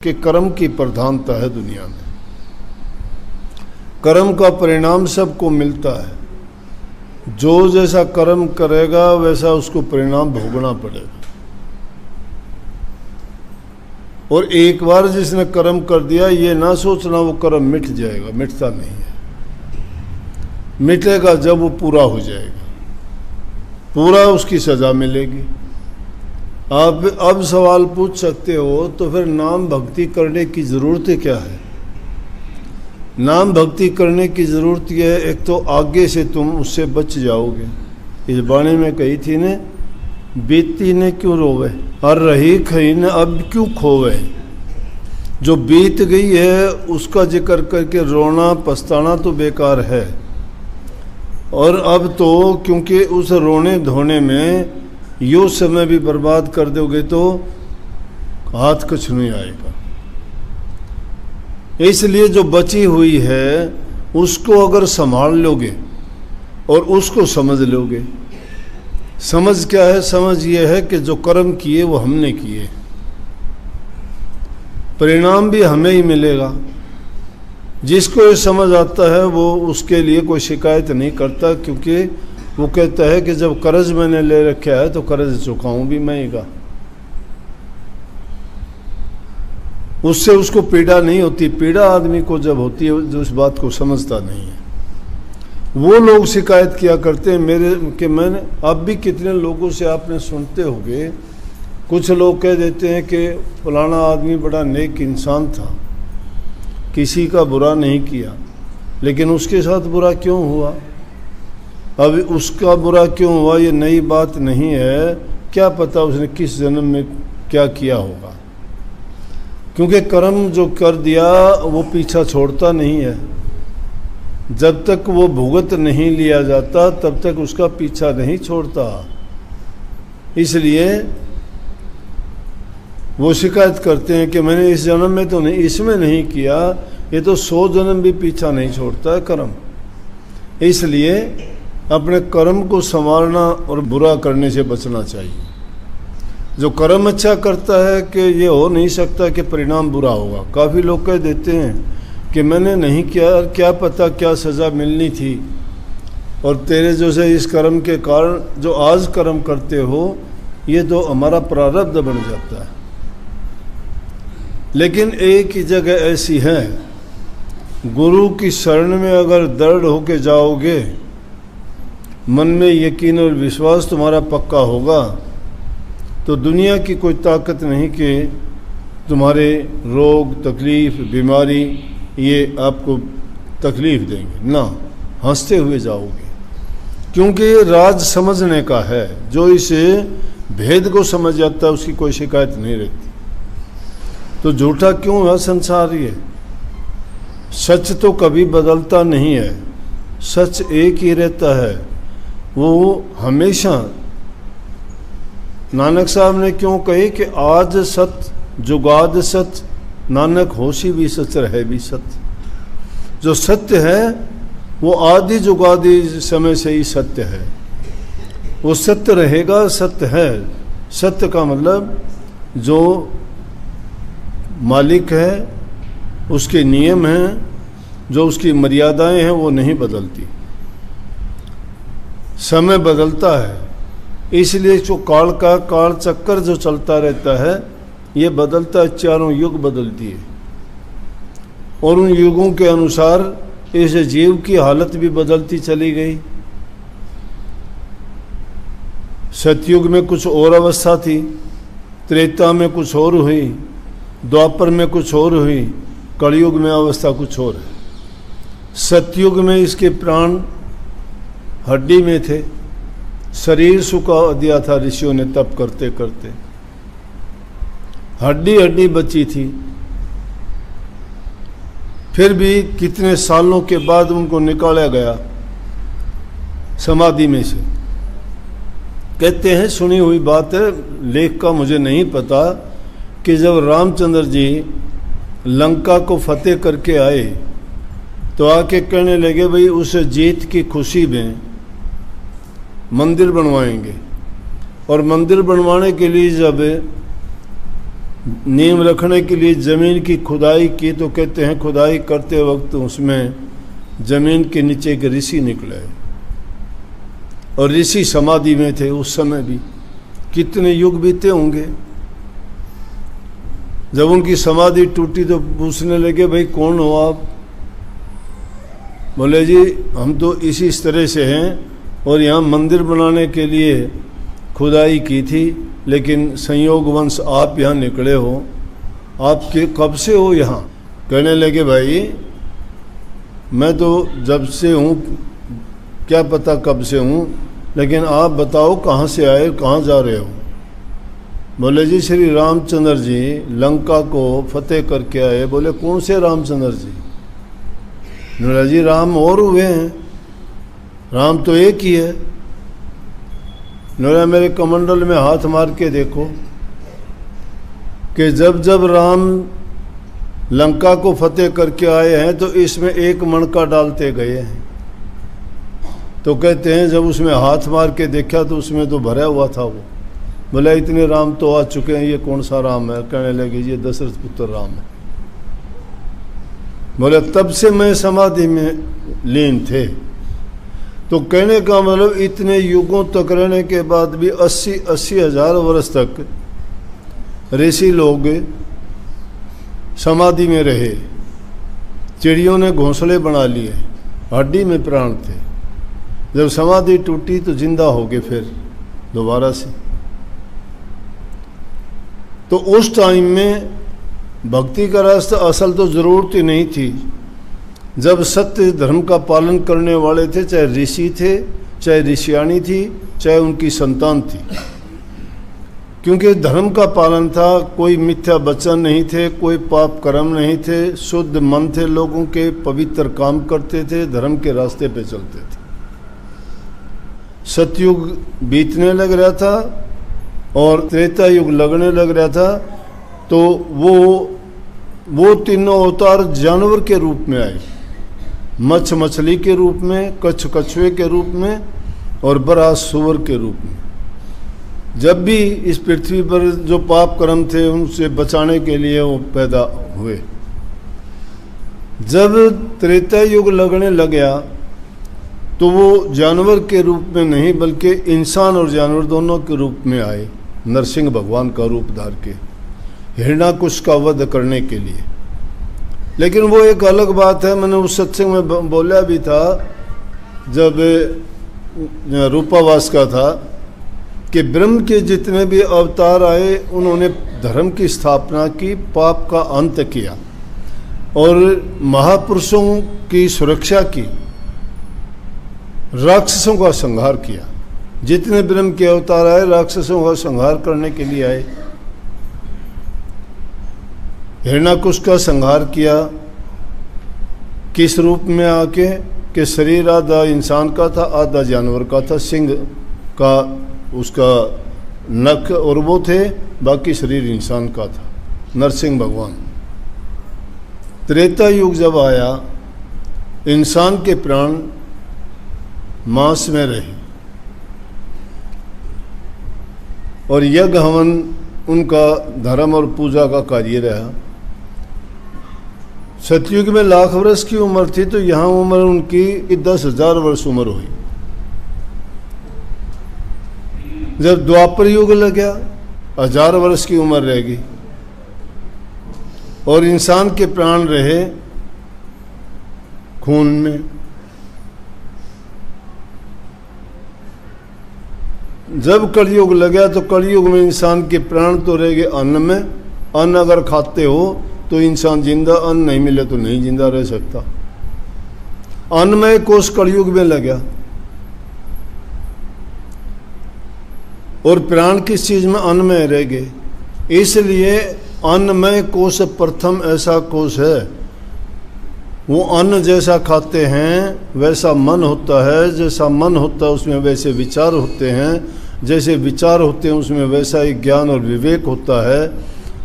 कि कर्म की प्रधानता है दुनिया में। कर्म का परिणाम सबको मिलता है। जो जैसा कर्म करेगा वैसा उसको परिणाम भोगना पड़ेगा। और एक बार जिसने कर्म कर दिया ये ना सोचना वो कर्म मिट जाएगा, मिटता नहीं है। मिटेगा जब वो पूरा हो जाएगा, पूरा उसकी सजा मिलेगी। आप अब सवाल पूछ सकते हो तो फिर नाम भक्ति करने की ज़रूरत क्या है? नाम भक्ति करने की ज़रूरत यह है, एक तो आगे से तुम उससे बच जाओगे। इस बाणी में कही थी ने, बीती ने क्यों रोवे और रही खई ने अब क्यों खोवे। जो बीत गई है उसका जिक्र करके रोना पछताना तो बेकार है। और अब तो क्योंकि उस रोने धोने में यो समय भी बर्बाद कर दोगे तो हाथ कुछ नहीं आएगा। इसलिए जो बची हुई है उसको अगर संभाल लोगे और उसको समझ लोगे। समझ क्या है? समझ ये है कि जो कर्म किए वो हमने किए, परिणाम भी हमें ही मिलेगा। जिसको ये समझ आता है वो उसके लिए कोई शिकायत नहीं करता, क्योंकि वो कहता है कि जब कर्ज मैंने ले रखा है तो कर्ज चुकाऊं भी मैं ही का। उससे उसको पीड़ा नहीं होती। पीड़ा आदमी को जब होती है जो इस बात को समझता नहीं है। वो लोग शिकायत किया करते हैं मेरे कि मैंने, अब भी कितने लोगों से आपने सुनते होंगे, कुछ लोग कह देते हैं कि फलाना आदमी बड़ा नेक इंसान था, किसी का बुरा नहीं किया, लेकिन उसके साथ बुरा क्यों हुआ? अब उसका बुरा क्यों हुआ ये नई बात नहीं है। क्या पता उसने किस जन्म में क्या किया होगा। क्योंकि कर्म जो कर दिया वो पीछा छोड़ता नहीं है। जब तक वो भुगत नहीं लिया जाता तब तक उसका पीछा नहीं छोड़ता। इसलिए वो शिकायत करते हैं कि मैंने इस जन्म में तो नहीं, इसमें नहीं किया, ये तो 100 जन्म भी पीछा नहीं छोड़ता है कर्म। इसलिए अपने कर्म को संवारना और बुरा करने से बचना चाहिए। जो कर्म अच्छा करता है कि ये हो नहीं सकता कि परिणाम बुरा होगा। काफ़ी लोग कह देते हैं कि मैंने नहीं किया, क्या पता क्या सज़ा मिलनी थी, और तेरे जैसे इस कर्म के कारण जो आज कर्म करते हो ये तो हमारा प्रारब्ध बन जाता है। लेकिन एक ही जगह ऐसी है, गुरु की शरण में अगर दृढ़ होके जाओगे, मन में यकीन और विश्वास तुम्हारा पक्का होगा, तो दुनिया की कोई ताकत नहीं कि तुम्हारे रोग तकलीफ़ बीमारी ये आपको तकलीफ़ देंगे ना। हंसते हुए जाओगे, क्योंकि ये राज समझने का है। जो इस भेद को समझ जाता है उसकी कोई शिकायत नहीं रहती। तो झूठा क्यों है संसार? ये सच तो कभी बदलता नहीं है, सच एक ही रहता है। वो हमेशा, नानक साहब ने क्यों कहे कि आज सत जुगाद सत, नानक होशी भी सच रहे भी सत्य। जो सत्य है वो आदि जुगादि समय से ही सत्य है, वो सत्य रहेगा, सत्य है। सत्य का मतलब जो मालिक है उसके नियम हैं, जो उसकी मर्यादाएं हैं वो नहीं बदलती। समय बदलता है, इसलिए जो काल का काल चक्कर जो चलता रहता है ये बदलता है। चारों युग बदलती है और उन युगों के अनुसार इस जीव की हालत भी बदलती चली गई। सतयुग में कुछ और अवस्था थी, त्रेता में कुछ और हुई, द्वापर में कुछ और हुई, कलयुग में अवस्था कुछ और है। सतयुग में इसके प्राण हड्डी में थे, शरीर सुखा दिया था ऋषियों ने तप करते करते, हड्डी हड्डी बची थी। फिर भी कितने सालों के बाद उनको निकाला गया समाधि में से। कहते हैं, सुनी हुई बात है, लेख का मुझे नहीं पता, कि जब रामचंद्र जी लंका को फतेह करके आए तो आके कहने लगे भाई उस जीत की खुशी में मंदिर बनवाएंगे। और मंदिर बनवाने के लिए जब नींव रखने के लिए ज़मीन की खुदाई की, तो कहते हैं खुदाई करते वक्त उसमें ज़मीन के नीचे के ऋषि निकले, और ऋषि समाधि में थे उस समय भी। कितने युग बीते होंगे। जब उनकी समाधि टूटी तो पूछने लगे, भाई कौन हो आप? बोले जी हम तो इसी तरह से हैं, और यहाँ मंदिर बनाने के लिए खुदाई की थी, लेकिन संयोगवंश आप यहाँ निकले हो। आप कब से हो यहाँ? कहने लगे, भाई मैं तो जब से हूँ, क्या पता कब से हूँ, लेकिन आप बताओ कहाँ से आए, कहाँ जा रहे हो? बोले जी श्री रामचंद्र जी लंका को फतेह करके आए। बोले कौन से रामचंद्र जी? बोला जी राम और हुए हैं, राम तो एक ही है। बोला मेरे कमंडल में हाथ मार के देखो कि जब जब राम लंका को फतेह करके आए हैं तो इसमें एक मणका डालते गए हैं। तो कहते हैं जब उसमें हाथ मार के देखा तो उसमें तो भरा हुआ था वो। बोला इतने राम तो आ चुके हैं, ये कौन सा राम है? कहने लगे ये दशरथ पुत्र राम है। बोले तब से मैं समाधि में लीन थे। तो कहने का मतलब इतने युगों तक रहने के बाद भी 80 हजार वर्ष तक ऋषि लोग समाधि में रहे। चिड़ियों ने घोंसले बना लिए, हड्डी में प्राण थे। जब समाधि टूटी तो जिंदा हो गए फिर दोबारा से। तो उस टाइम में भक्ति का रास्ता असल तो ज़रूरत ही नहीं थी। जब सत्य धर्म का पालन करने वाले थे, चाहे ऋषि थे, चाहे ऋषियाणी थी, चाहे उनकी संतान थी, क्योंकि धर्म का पालन था। कोई मिथ्या वचन नहीं थे, कोई पाप कर्म नहीं थे, शुद्ध मन थे लोगों के, पवित्र काम करते थे, धर्म के रास्ते पे चलते थे। सतयुग बीतने लग रहा था और त्रेता युग लगने लग रहा था, तो वो तीनों अवतार जानवर के रूप में आए। मछली के रूप में, कछुए के रूप में और बराह सुअर के रूप में। जब भी इस पृथ्वी पर जो पाप कर्म थे उनसे बचाने के लिए वो पैदा हुए। जब त्रेता युग लगने लगा तो वो जानवर के रूप में नहीं बल्कि इंसान और जानवर दोनों के रूप में आए, नरसिंह भगवान का रूप धार के हिरण्याकुश का वध करने के लिए। लेकिन वो एक अलग बात है, मैंने उस सत्संग में बोला भी था जब रूपावास का था, कि ब्रह्म के जितने भी अवतार आए उन्होंने धर्म की स्थापना की, पाप का अंत किया और महापुरुषों की सुरक्षा की, राक्षसों का संहार किया। जितने ब्रह्म के अवतार आए राक्षसों का संहार करने के लिए आए। हिरण्याकुश का संहार किया किस रूप में आके, कि शरीर आधा इंसान का था, आधा जानवर का था, सिंह का उसका नख और वो थे, बाकी शरीर इंसान का था, नरसिंह भगवान। त्रेता युग जब आया, इंसान के प्राण मांस में रहे और यज्ञ हवन उनका धर्म और पूजा का कार्य रहा। सतयुग में लाख वर्ष की उम्र थी, तो यहाँ उम्र उनकी 10,000 वर्ष उम्र हुई। जब द्वापर युग लगा 1000 वर्ष की उम्र रहेगी और इंसान के प्राण रहे खून में। जब कलयुग लगा तो कलयुग में इंसान के प्राण तो रह गए अन्न में। अन्न अगर खाते हो तो इंसान जिंदा, अन्न नहीं मिले तो नहीं जिंदा रह सकता। अन्नमय कोष कलयुग में लगा और प्राण किस चीज में? अन्नमय रह गए। इसलिए अन्नमय कोष प्रथम ऐसा कोष है, वो अन्न जैसा खाते हैं वैसा मन होता है, जैसा मन होता है उसमें वैसे विचार होते हैं, जैसे विचार होते हैं उसमें वैसा ही ज्ञान और विवेक होता है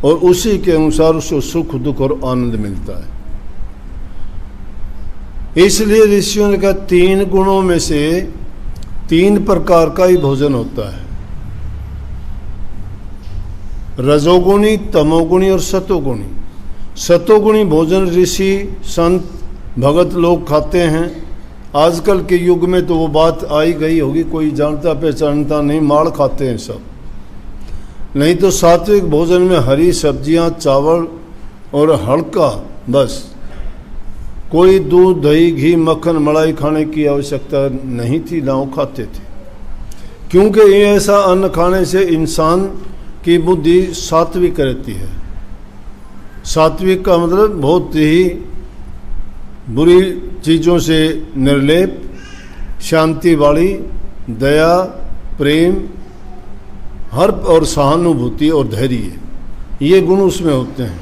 और उसी के अनुसार उसको सुख दुख और आनंद मिलता है। इसलिए ऋषियों ने कहा 3 गुणों में से 3 प्रकार का ही भोजन होता है। रजोगुणी, तमोगुणी और सतोगुणी। सतोगुणी भोजन ऋषि संत भगत लोग खाते हैं। आजकल के युग में तो वो बात आई गई होगी, कोई जानता पहचानता नहीं, माड़ खाते हैं सब। नहीं तो सात्विक भोजन में हरी सब्जियां, चावल और हल्का, बस कोई दूध, दही, घी, मक्खन, मलाई खाने की आवश्यकता नहीं थी, ना वो खाते थे। क्योंकि ये ऐसा अन्न खाने से इंसान की बुद्धि सात्विक रहती है। सात्विक का मतलब बहुत ही बुरी चीज़ों से निर्लेप, शांति वाली, दया, प्रेम, हर और सहानुभूति और धैर्य, ये गुण उसमें होते हैं।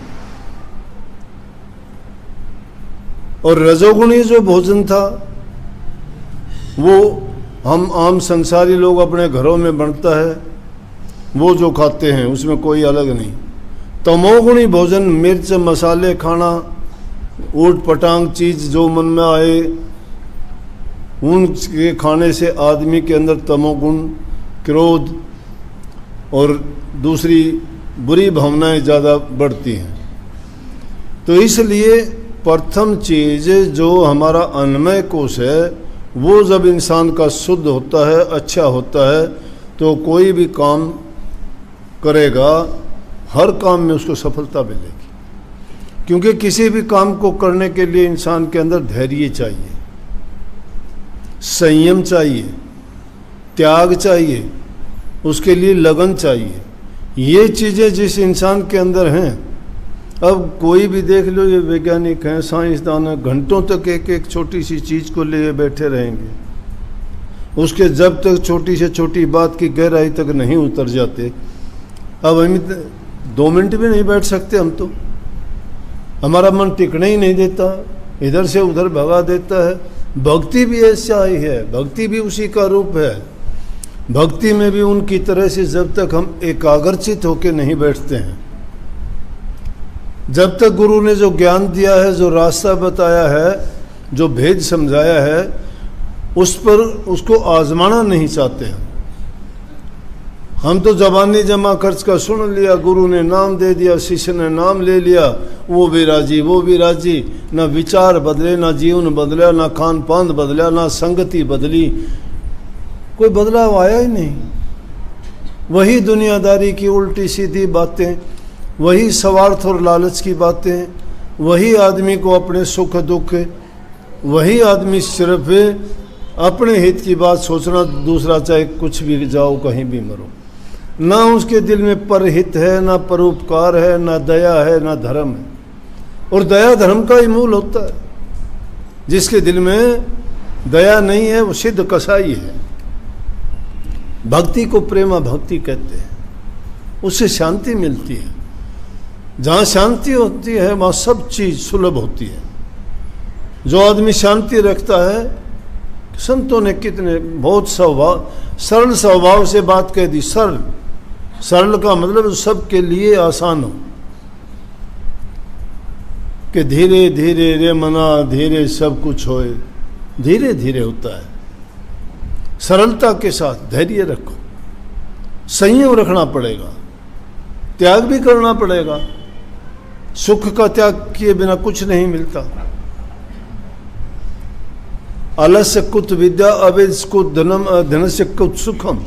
और रजोगुणी जो भोजन था वो हम आम संसारी लोग अपने घरों में बनता है, वो जो खाते हैं उसमें कोई अलग नहीं। तमोगुणी भोजन मिर्च मसाले खाना, ऊट पटांग चीज़ जो मन में आए उनके खाने से आदमी के अंदर तमोगुण, क्रोध और दूसरी बुरी भावनाएं ज़्यादा बढ़ती हैं। तो इसलिए प्रथम चीज़ जो हमारा अन्नमय कोश है वो जब इंसान का शुद्ध होता है, अच्छा होता है, तो कोई भी काम करेगा, हर काम में उसको सफलता मिलेगी। क्योंकि किसी भी काम को करने के लिए इंसान के अंदर धैर्य चाहिए, संयम चाहिए, त्याग चाहिए, उसके लिए लगन चाहिए। ये चीज़ें जिस इंसान के अंदर हैं, अब कोई भी देख लो, ये वैज्ञानिक हैं, साइंसदान हैं, घंटों तक एक एक छोटी सी चीज़ को लिए बैठे रहेंगे, उसके जब तक छोटी से छोटी बात की गहराई तक नहीं उतर जाते। अब हम 2 मिनट भी नहीं बैठ सकते हम तो, हमारा मन टिकने ही नहीं देता, इधर से उधर भगा देता है। भक्ति भी ऐसा ही है, भक्ति भी उसी का रूप है। भक्ति में भी उनकी तरह से जब तक हम एकाग्रचित होकर नहीं बैठते हैं, जब तक गुरु ने जो ज्ञान दिया है, जो रास्ता बताया है, जो भेद समझाया है, उस पर उसको आजमाना नहीं चाहते हैं। हम तो जबानी जमा खर्च का सुन लिया, गुरु ने नाम दे दिया, शिष्य ने नाम ले लिया, वो भी राजी, वो भी राजी, ना विचार बदले, ना जीवन बदला, ना खान पान बदला, ना संगति बदली, कोई बदलाव आया ही नहीं। वही दुनियादारी की उल्टी सीधी बातें, वही स्वार्थ और लालच की बातें, वही आदमी को अपने सुख दुख, वही आदमी सिर्फ अपने हित की बात सोचना, दूसरा चाहे कुछ भी जाओ, कहीं भी मरो। ना उसके दिल में परहित है, ना परोपकार है, ना दया है, ना धर्म है। और दया धर्म का ही मूल होता है। जिसके दिल में दया नहीं है वो सिद्ध कसाई है। भक्ति को प्रेमा भक्ति कहते हैं, उससे शांति मिलती है। जहाँ शांति होती है वहाँ सब चीज़ सुलभ होती है। जो आदमी शांति रखता है, संतों ने कितने बहुत सरल स्वभाव से बात कह दी। सरल का मतलब सबके लिए आसान हो, कि धीरे धीरे रे मना धीरे सब कुछ होए, धीरे धीरे होता है। सरलता के साथ धैर्य रखो, संयम रखना पड़ेगा, त्याग भी करना पड़ेगा। सुख का त्याग किए बिना कुछ नहीं मिलता। आलस्य कुत विद्या अवेद कुत धनम, धनस्य कुत सुखम।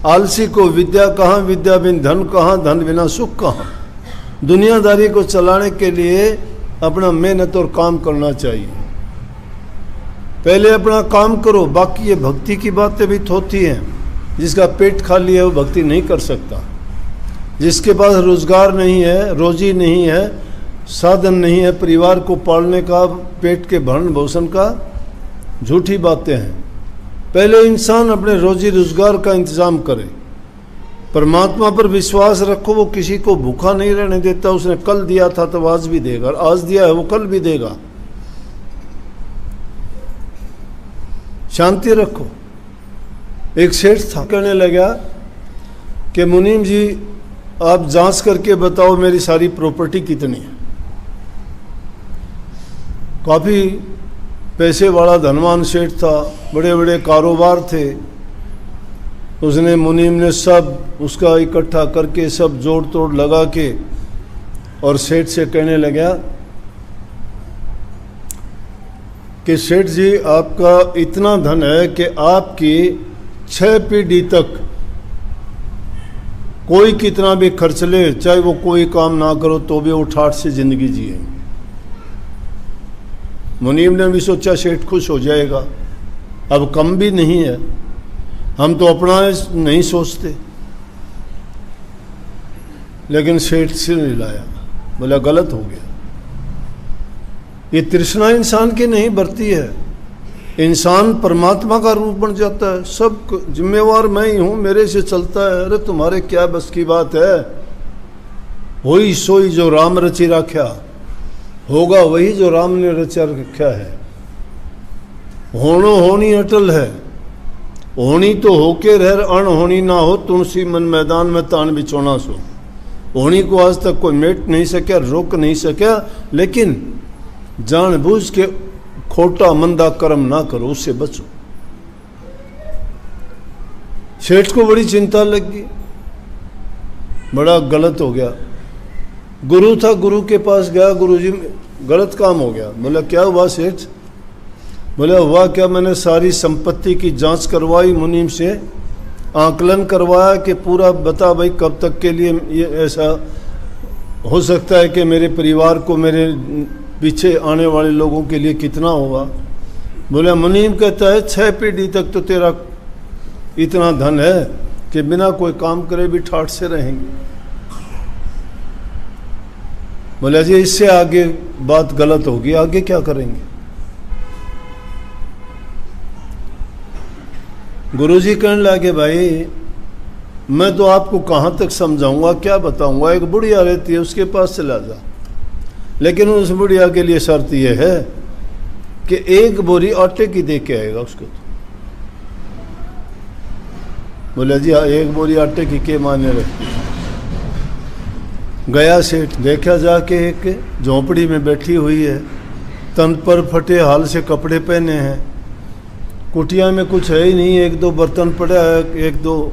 आलसी को विद्या कहाँ, विद्या बिन धन कहाँ, धन बिना सुख कहाँ। दुनियादारी को चलाने के लिए अपना मेहनत और काम करना चाहिए। पहले अपना काम करो, बाकी ये भक्ति की बातें भी होती हैं। जिसका पेट खाली है वो भक्ति नहीं कर सकता। जिसके पास रोजगार नहीं है, रोजी नहीं है, साधन नहीं है परिवार को पालने का, पेट के भरण पोषण का, झूठी बातें हैं। पहले इंसान अपने रोजी रोजगार का इंतजाम करे। परमात्मा पर विश्वास रखो, वो किसी को भूखा नहीं रहने देता। उसने कल दिया था तो आज भी देगा, आज दिया है वो कल भी देगा। शांति रखो। एक सेठ था, कहने लगा कि मुनीम जी आप जांच करके बताओ मेरी सारी प्रॉपर्टी कितनी है। काफ़ी पैसे वाला धनवान सेठ था, बड़े बड़े कारोबार थे। उसने मुनीम ने सब उसका इकट्ठा करके सब जोड़ तोड़ लगा के और सेठ से कहने लगा कि सेठ जी, आपका इतना धन है कि आपकी 6 पीढ़ी तक कोई कितना भी खर्च ले, चाहे वो कोई काम ना करो तो भी वो ठाठ से जिंदगी जिए। मुनीम ने भी सोचा सेठ खुश हो जाएगा, अब कम भी नहीं है, हम तो अपना नहीं सोचते। लेकिन सेठ सिर हिलाया, बोला गलत हो गया। ये तृष्णा इंसान की नहीं बढ़ती है, इंसान परमात्मा का रूप बन जाता है। सब जिम्मेवार मैं ही हूँ, मेरे से चलता है। अरे तुम्हारे क्या बस की बात है, वही सोई जो राम रचि रखा, होगा वही जो राम ने रचा रखा है। होनो होनी अटल है, होनी तो होके रह, अण होनी ना हो, तुलसी मन मैदान में तान बिछोना सो। होनी को आज तक कोई मेट नहीं सका, रोक नहीं सका, लेकिन जानबूझ के खोटा मंदा कर्म ना करो, उससे बचो। सेठ को बड़ी चिंता लगी, बड़ा गलत हो गया। गुरु था, गुरु के पास गया, गुरु जी गलत काम हो गया। बोला क्या हुआ सेठ? बोला हुआ क्या, मैंने सारी संपत्ति की जांच करवाई, मुनीम से आकलन करवाया कि पूरा बता भाई कब तक के लिए ये ऐसा हो सकता है कि मेरे परिवार को, मेरे पीछे आने वाले लोगों के लिए कितना होगा। बोला मुनीम कहता है 6 पीढ़ी तक तो तेरा इतना धन है कि बिना कोई काम करे भी ठाठ से रहेंगे। बोला जी इससे आगे बात गलत होगी, आगे क्या करेंगे? गुरुजी कहने लगे भाई मैं तो आपको कहाँ तक समझाऊंगा, क्या बताऊंगा। एक बुढ़िया रहती है, उसके पास चला जा, लेकिन उस बुढ़िया के लिए शर्त यह है कि 1 बोरी आटे की दे के आएगा उसको। तो बोला जी 1 बोरी आटे की के माने रखती है। गया सेठ, देखा जाके एक झोंपड़ी में बैठी हुई है, तन पर फटे हाल से कपड़े पहने हैं, कुटिया में कुछ है ही नहीं, 1-2 बर्तन पड़ा है, 1-2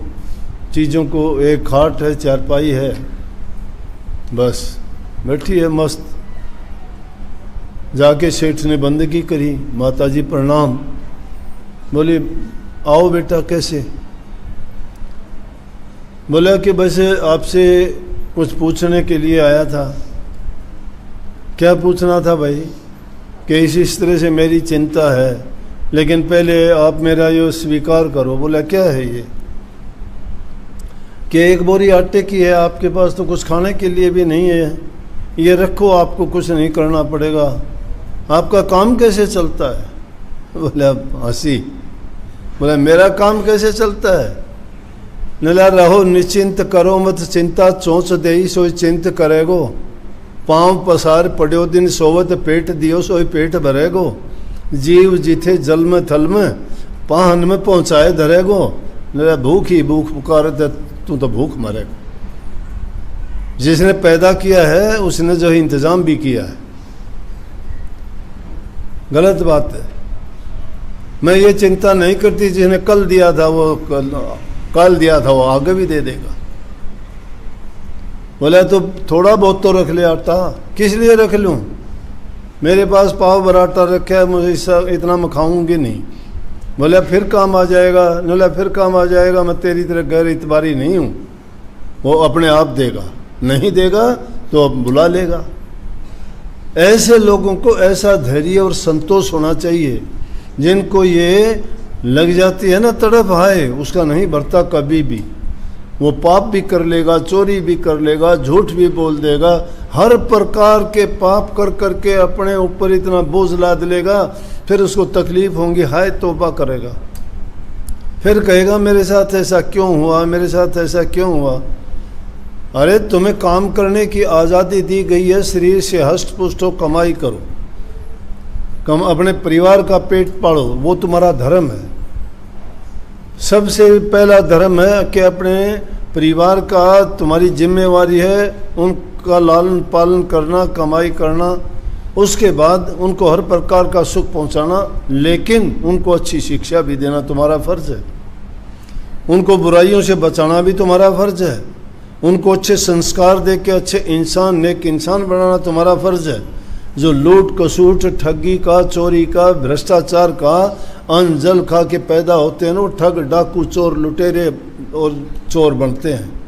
चीज़ों को, एक खाट है, चारपाई है, बस बैठी है मस्त। जाके सेठ ने बंदगी करी, माताजी प्रणाम। बोली आओ बेटा, कैसे? बोला कि बस आपसे कुछ पूछने के लिए आया था। क्या पूछना था भाई? कि इस तरह से मेरी चिंता है, लेकिन पहले आप मेरा ये स्वीकार करो। बोला क्या है ये? कि 1 बोरी आटे की है, आपके पास तो कुछ खाने के लिए भी नहीं है, ये रखो, आपको कुछ नहीं करना पड़ेगा। आपका काम कैसे चलता है? बोला हंसी। बोला मेरा काम कैसे चलता है? नला रहो निश्चिंत करो मत चिंता, चोंच देई सोई चिंत करेगो, पाँव पसार पड़ो दिन सोवत पेट दियो सोई पेट भरेगो, जीव जिथे जल में थल में पाहन में पहुँचाए धरेगो, नला भूख ही भूख पुकारत तू तो भूख मरेगा। जिसने पैदा किया है उसने जो इंतजाम भी किया है। गलत बात है। मैं ये चिंता नहीं करती, जिसने कल दिया था वो कल दिया था वो आगे भी दे देगा। बोला तो थोड़ा बहुत तो रख ले आटा। किस लिए रख लूँ? मेरे पास पाव भर आटा रखा है, मुझे इतना मैं खाऊंगी नहीं। बोला फिर काम आ जाएगा। बोला फिर काम आ जाएगा, मैं तेरी तरह गैर इतबारी नहीं हूँ, वो अपने आप देगा, नहीं देगा तो अब बुला लेगा। ऐसे लोगों को ऐसा धैर्य और संतोष होना चाहिए, जिनको ये लग जाती है ना तड़प, हाय उसका नहीं भरता कभी भी। वो पाप भी कर लेगा, चोरी भी कर लेगा, झूठ भी बोल देगा, हर प्रकार के पाप कर करके अपने ऊपर इतना बोझ लाद लेगा, फिर उसको तकलीफ होंगी, हाय तौबा करेगा, फिर कहेगा मेरे साथ ऐसा क्यों हुआ, मेरे साथ ऐसा क्यों हुआ। अरे तुम्हें काम करने की आज़ादी दी गई है, शरीर से हष्ट पुष्ट हो, कमाई करो, अपने परिवार का पेट पालो, वो तुम्हारा धर्म है। सबसे पहला धर्म है कि अपने परिवार का तुम्हारी जिम्मेवारी है, उनका लालन पालन करना, कमाई करना, उसके बाद उनको हर प्रकार का सुख पहुंचाना, लेकिन उनको अच्छी शिक्षा भी देना तुम्हारा फर्ज है। उनको बुराइयों से बचाना भी तुम्हारा फर्ज है, उनको अच्छे संस्कार दे के अच्छे इंसान, नेक इंसान बनाना तुम्हारा फर्ज है। जो लूट कसूट, ठगी का, चोरी का, भ्रष्टाचार का, अन्न जल खा के पैदा होते हैं ना, वो ठग, डाकू, चोर, लुटेरे और चोर बनते हैं।